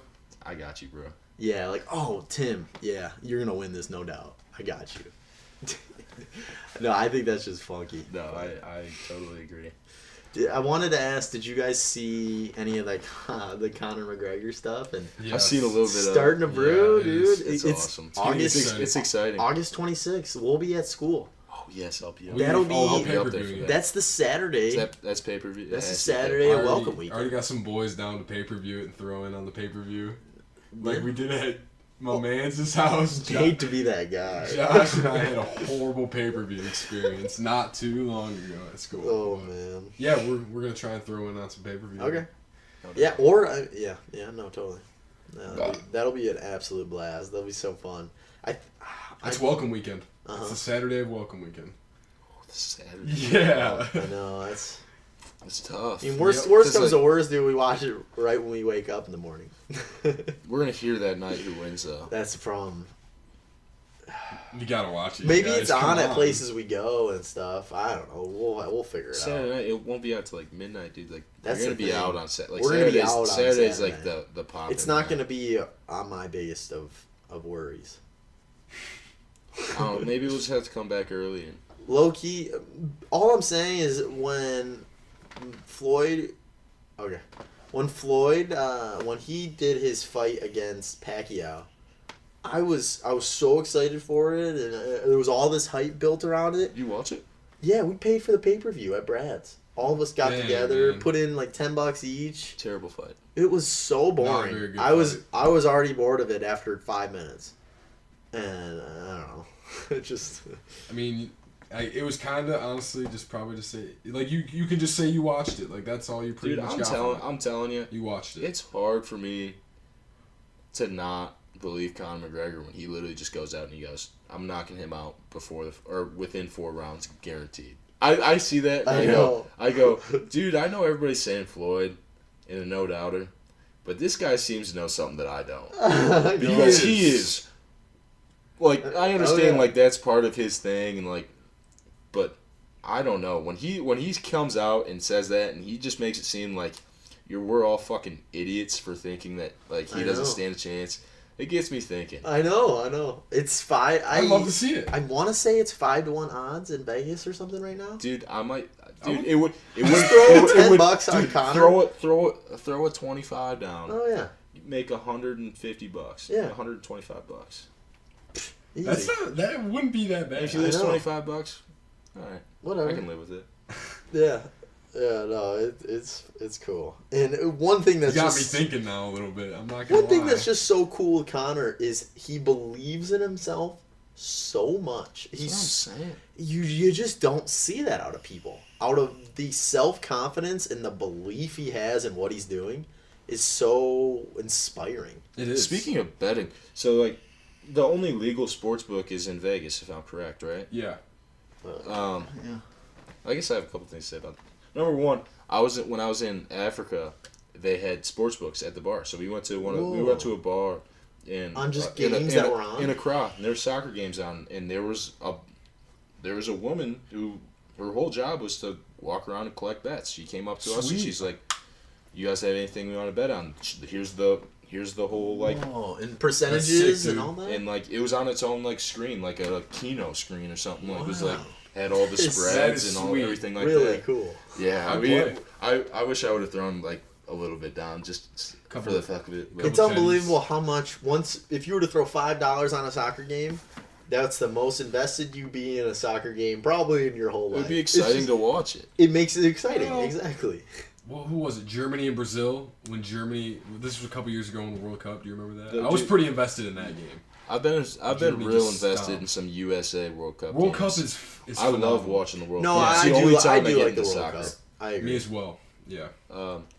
I got you, bro. Yeah, like, oh, Tim, yeah, you're going to win this, no doubt. I got you. No, I think that's just funky. No, I totally agree. I wanted to ask, did you guys see any of the Conor McGregor stuff? And I've seen a little bit starting to brew, dude. It's awesome. It's exciting. August 26th. We'll be at school. Oh yes, I'll be. That'll be up there. That's the Saturday. That's pay per view. That's the Saturday of welcome week. I already got some boys down to pay per view it and throw in on the pay per view, like we did at my man's house. Hate to be that guy. Josh and I had a horrible pay-per-view experience not too long ago at school. Oh man. Yeah, we're gonna try and throw in on some pay-per-view. Okay. Yeah, or no, totally. That'll be an absolute blast. That'll be so fun. It's welcome weekend. It's the Saturday of welcome weekend. Oh, the Saturday. Yeah. I know that's tough. I mean, worst comes to worst, dude. We watch it right when we wake up in the morning. We're gonna hear that night who wins though. That's the problem. You gotta watch it. Maybe guys. it's Come on at places we go and stuff. I don't know. We'll figure it Saturday out. night, it won't be out till like midnight, dude. Like That's we're gonna the be thing. out on Saturday. Like, We're gonna be out on Saturday's Saturday. like the pop. It's not going to be on my biggest of worries. Maybe we'll just have to come back early and. Low key, all I'm saying is when Floyd, when he did his fight against Pacquiao, I was so excited for it, and there was all this hype built around it. You watch it? Yeah, we paid for the pay-per-view at Brad's. All of us got together, man. put in like $10 each. Terrible fight. It was so boring. very good I was fight. already bored of it after 5 minutes, and I don't know. It just. I mean, it was kind of honestly just probably to say like you can just say you watched it. Like that's all you pretty Dude, much I'm got. telling from it. I'm telling you, You watched it. it's hard for me to not believe Conor McGregor when he literally just goes out and he goes, "I'm knocking him out or within 4 rounds, guaranteed." I see that. And I go, dude. I know everybody's saying Floyd and a no doubter, but this guy seems to know something that I don't. Because he is. Like I understand, like that's part of his thing, and like, but I don't know when he comes out and says that, and he just makes it seem like we're all fucking idiots for thinking that like he doesn't stand a chance. It gets me thinking. I know. It's 5. I'd love to see it. I want to say it's 5-1 odds in Vegas or something right now. Dude, I might. Dude, it would throw $10 on Conor. Throw a 25 down. Oh yeah. Make $150. Yeah. $125. Easy. That wouldn't be that bad. If you lose $25, all right, Whatever. I can live with it. Yeah. No, it's cool. And one thing that's You got just me thinking now a little bit. I'm not gonna one thing lie. that's just so cool with Connor is he believes in himself so much. That's what I'm saying. You just don't see that out of people. Out of the self-confidence and the belief he has in what he's doing is so inspiring. It is. Speaking of betting, so like the only legal sports book is in Vegas, if I'm correct, right? Yeah. Yeah. I guess I have a couple things to say about it. Number one, when I was in Africa, they had sports books at the bar. So we went to a bar and On just games that were on? in Accra. And there were soccer games on, and there was a woman who her whole job was to walk around and collect bets. She came up to us and Sweet. she's like, "You guys have anything we want to bet on? Here's the whole like." Oh, and That's percentages sick, and dude. all that. And like it was on its own like screen, like a Kino screen or something. Like it was like Wow. had all the That spreads is and all sweet. everything like Really that. cool. Yeah, I'd play. I wish I would have thrown like a little bit down just Couple for the of- fuck of it. couple It's tens. unbelievable how much if you were to throw $5 on a soccer game, that's the most invested you be in a soccer game probably in your whole It life. would be It's exciting just- to watch it. It makes it exciting. Well- Exactly. Well, who was it? Germany and Brazil. When Germany, this was a couple years ago in the World Cup. Do you remember that? The- I was dude- pretty invested in that game. I've been Germany real just invested stopped. in some USA World Cup. World games. Cup is I love phenomenal. watching the World No, Cup. It's I the only do time I get like the into World soccer. Cup. I agree. Me as well. Yeah,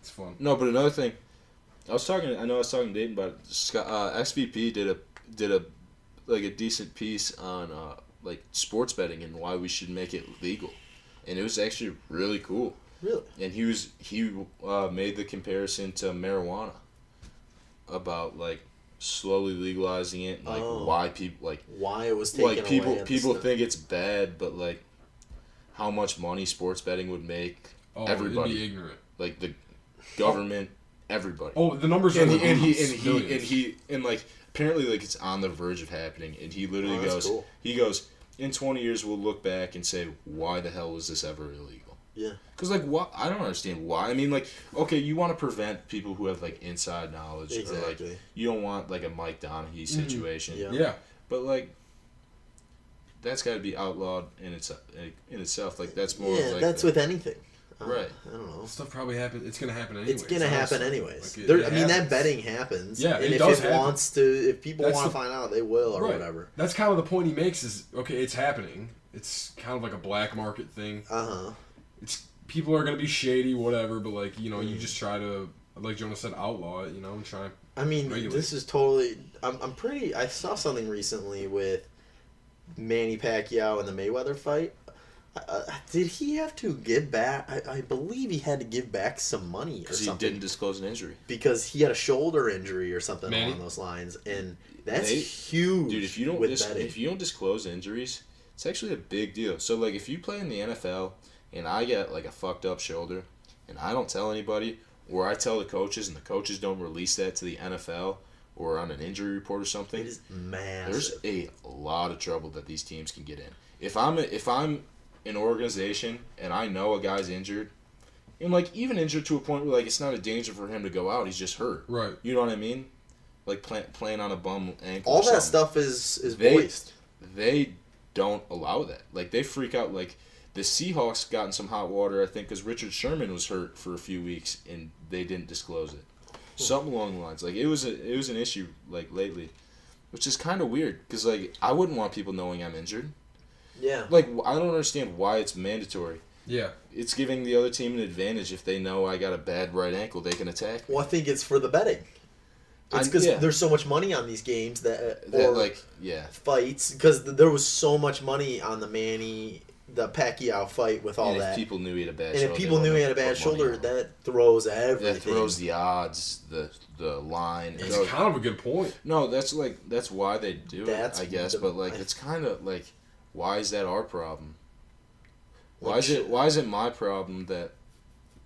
it's fun. No, but another thing, I was talking to Dayton about it. SVP did a like a decent piece on like sports betting and why we should make it legal, and it was actually really cool. Really? And he made the comparison to marijuana about like slowly legalizing it, and, like why people Why it was taken like away. people think it's bad, but like how much money sports betting would make Oh, everybody, it'd be ignorant. like the government, everybody. Oh, the numbers are and millions. he like apparently like it's on the verge of happening, and he literally that's goes, cool. he goes, in 20 years we'll look back and say, why the hell was this ever illegal? Yeah. Because like what, I don't understand why. I mean, like, okay, you want to prevent people who have like inside knowledge, or Exactly. like you don't want like a Mike Donaghy situation. Yeah. Yeah. But like, that's got to be outlawed in itself. Like that's more. Yeah, of, like that's the, with anything. Right. I don't know. Stuff probably happen. It's gonna happen anyways. It's gonna happen honestly. anyways. Like, I mean, that happens. betting happens. Yeah, and it if does it happen. wants to, if people That's want to the- find out, they will or Right. whatever. That's kind of the point he makes. Is okay. It's happening. It's kind of like a black market thing. Uh huh. It's people are gonna be shady, whatever. But like you just try to, like Jonah said, outlaw it. And try. I mean, Regulate. this is totally. I'm pretty. I saw something recently with Manny Pacquiao and the Mayweather fight. Did he have to give back? I believe he had to give back some money or Because he something. didn't disclose an injury. Because he had a shoulder injury or something Manny? along those lines, and that's huge. Dude, if you don't betting. if you don't disclose injuries, it's actually a big deal. So like if you play in the NFL and I get like a fucked up shoulder and I don't tell anybody, or I tell the coaches and the coaches don't release that to the NFL or on an injury report or something, It is massive. there's a lot of trouble that these teams can get in. If I'm an organization and I know a guy's injured, and like even injured to a point where like it's not a danger for him to go out, he's just hurt. Right. You know what I mean? Like playing on a bum ankle. All or that something. stuff is They- voiced. They don't allow that. Like they freak out. Like the Seahawks got in some hot water, I think, because Richard Sherman was hurt for a few weeks and they didn't disclose it. Something along the lines. Like it was an issue like lately, which is kind of weird because like I wouldn't want people knowing I'm injured. Yeah. Like I don't understand why it's mandatory. Yeah. It's giving the other team an advantage if they know I got a bad right ankle, they can attack me. Well, I think it's for the betting. It's because Yeah. there's so much money on these games that Yeah. fights. Because there was so much money on the Pacquiao fight with all And that. if people knew he had a bad And shoulder, if people knew he had a bad shoulder, that throws everything. that throws the odds, the line. It It's goes- kind of a good point. No, that's why they do That's it, I guess. the- But like, it's kind of like, why is that our problem? Why Which- is it my problem that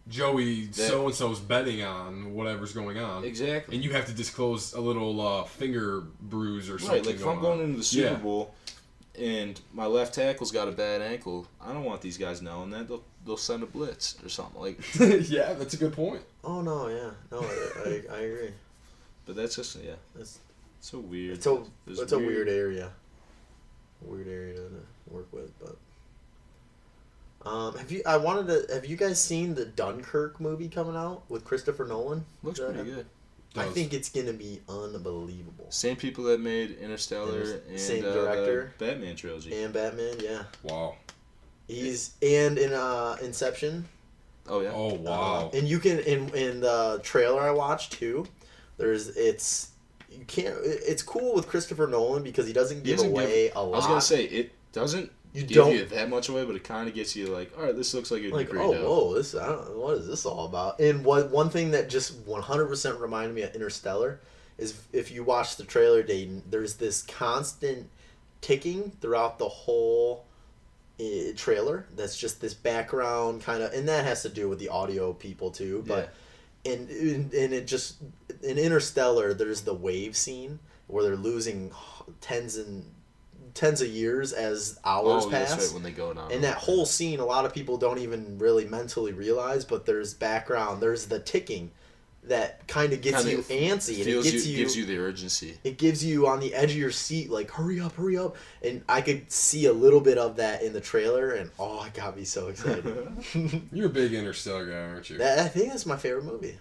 Joey so and so's betting on whatever's going on. exactly? And you have to disclose a little finger bruise or something. Right, like if I'm going into the Super Yeah. Bowl and my left tackle's got a bad ankle, I don't want these guys knowing that. They'll send a blitz or something like. Yeah, that's a good point. Oh no, yeah, no, I agree. But that's just It's so weird. it's a weird area. Weird area to work with, but. Have you guys seen the Dunkirk movie coming out with Christopher Nolan? Looks pretty good. I Does. think it's gonna be unbelievable. Same people that made Interstellar and Same director. the Batman trilogy. And Batman, yeah. Wow. He's and in Inception. Oh yeah. Oh wow. And you can in the trailer I watched too. It's cool with Christopher Nolan because he doesn't give away a lot. I was gonna say it doesn't You give don't- you that much away, but it kind of gets you like, all right, this looks like it'd Like, be pretty dope. whoa, what is this all about? And one thing that just 100% reminded me of Interstellar is if you watch the trailer, Dayton, there's this constant ticking throughout the whole trailer. That's just this background kind of, and that has to do with the audio people too. But and it just in Interstellar, there's the wave scene where they're losing tens of years as hours pass. That's right, when they go down. And that whole scene, a lot of people don't even really mentally realize, but there's background. There's the ticking that kind of gets you antsy. And it gives you the urgency. It gives you on the edge of your seat, like, hurry up. And I could see a little bit of that in the trailer, and it got me so excited. You're a big Interstellar guy, aren't you? I think that's my favorite movie.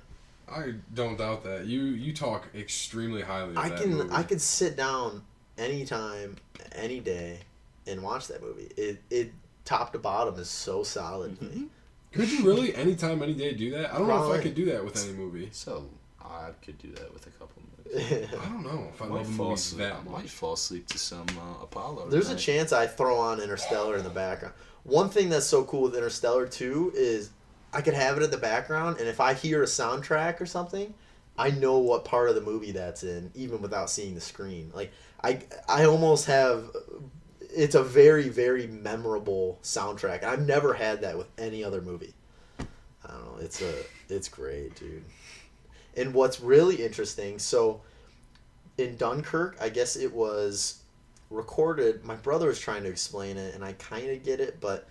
I don't doubt that. You talk extremely highly of that movie. I could sit down anytime, any day, and watch that movie. It top to bottom is so solid to me. Could you really anytime, any day do that? I don't know if Probably. I could do that with any movie. So I could do that with a couple movies. I don't know if I I love fall movies asleep. that I might much. fall asleep to some Apollo. There's a tonight. chance I throw on Interstellar in the background. One thing that's so cool with Interstellar too is I could have it in the background, and if I hear a soundtrack or something, I know what part of the movie that's in, even without seeing the screen. Like I almost have. It's a very, very memorable soundtrack. I've never had that with any other movie. I don't know. It's great, dude. And what's really interesting, so in Dunkirk, I guess it was recorded. My brother was trying to explain it, and I kind of get it, but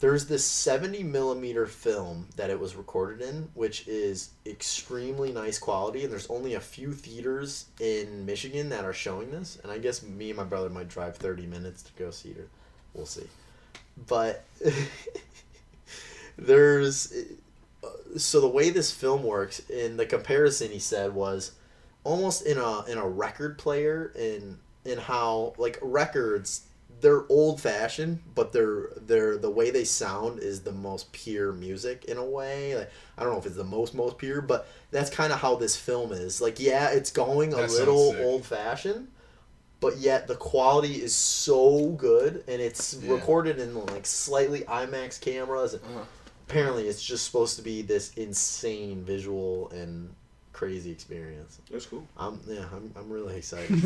there's this 70 millimeter film that it was recorded in, which is extremely nice quality, and there's only a few theaters in Michigan that are showing this, and I guess me and my brother might drive 30 minutes to go see it. We'll see. But so the way this film works, in the comparison he said, was almost in a record player, in how, like, records, they're old fashioned, but they're the way they sound is the most pure music in a way. Like, I don't know if it's the most pure, but that's kind of how this film is. Like, yeah, it's going a That little sounds sick. old fashioned, but yet the quality is so good, and it's Yeah. recorded in like slightly IMAX cameras. And apparently, it's just supposed to be this insane visual and crazy experience. That's cool. I'm really excited.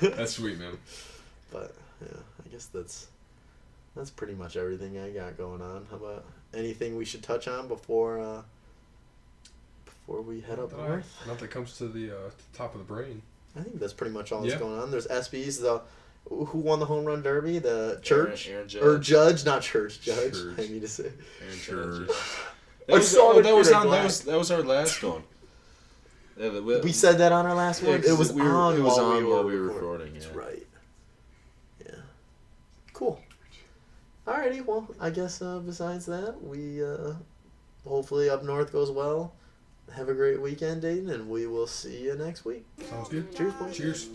That's sweet, man. But yeah, I guess that's pretty much everything I got going on. How about anything we should touch on before we head up north? Not that comes to the top of the brain. I think that's pretty much all that's Yeah. going on. There's ESPYs. Who won the home run derby? The Church? Aaron Judge. Or Judge, not Church. Judge. Church. I need to say. Aaron Church. Judge. I saw it that was in on. black. That was our last one. Yeah, We said that on our last one. Yeah, It was on. It was while on while we were were recording. That's Yeah. right. Yeah. Cool. Alrighty. Well, I guess besides that, we hopefully up north goes well. Have a great weekend, Dayton, and we will see you next week. Sounds good. Cheers, boys. Cheers.